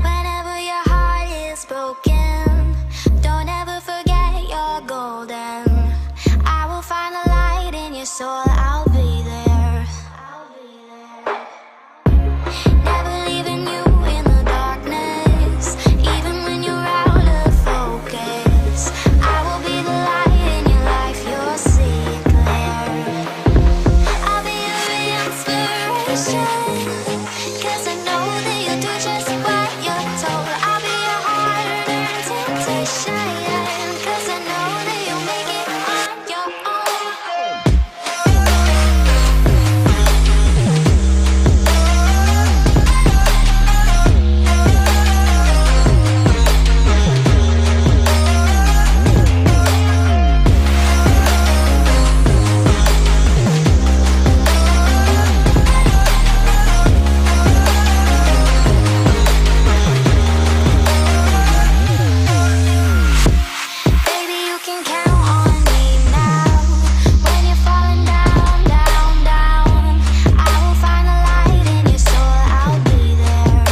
Whenever your heart is broken, don't ever forget you're golden. I will find a light in your soul, I'll be there. Never leaving you in the darkness, even when you're out of focus. I will be the light in your life, you'll see it clear. I'll be your inspiration, 'cause I know that you'll do just what you're told. I'll be your hard-earned temptation, 'cause I know that you'll make it on your own. Baby, you can count on me now. When you're falling down, down, down, I will find a light in your soul, I'll be there.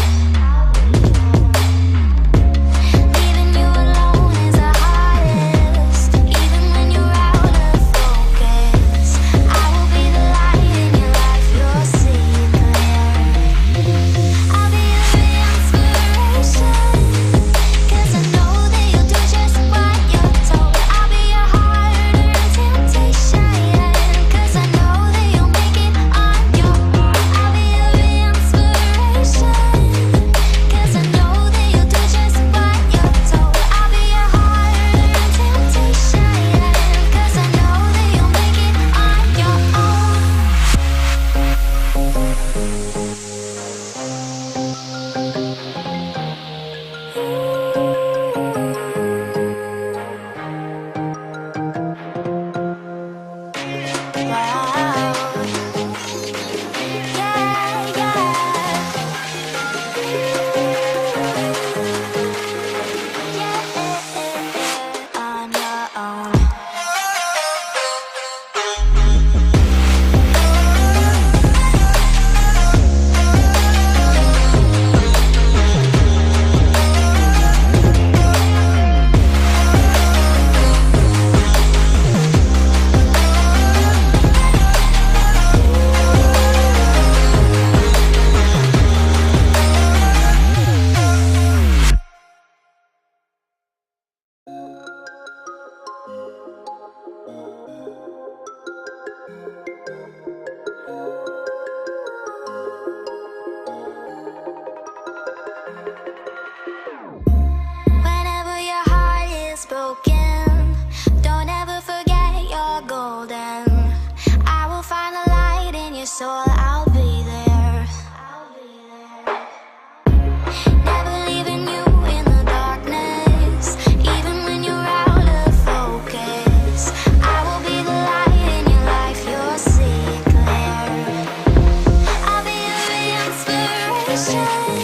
Leaving you alone is the hardest, even when you're out of focus. I will be the light in your life, you'll see it clear. I'll be your inspiration, 'cause I know that you'll do just what you're told. I'll be your hard-earned temptation, 'cause I know that you'll make it on your own. I'll be your inspiration, 'cause I know that you'll do just what you're told. I'll be your hard-earned temptation, 'cause I know that you'll make it on your own. On your own. Whenever your heart is broken, don't ever forget you're golden. I will find a light in your soul, I'll be there. Never leaving you in the darkness, even when you're out of focus. I will be the light in your life, you'll see it clear. I'll be your inspiration,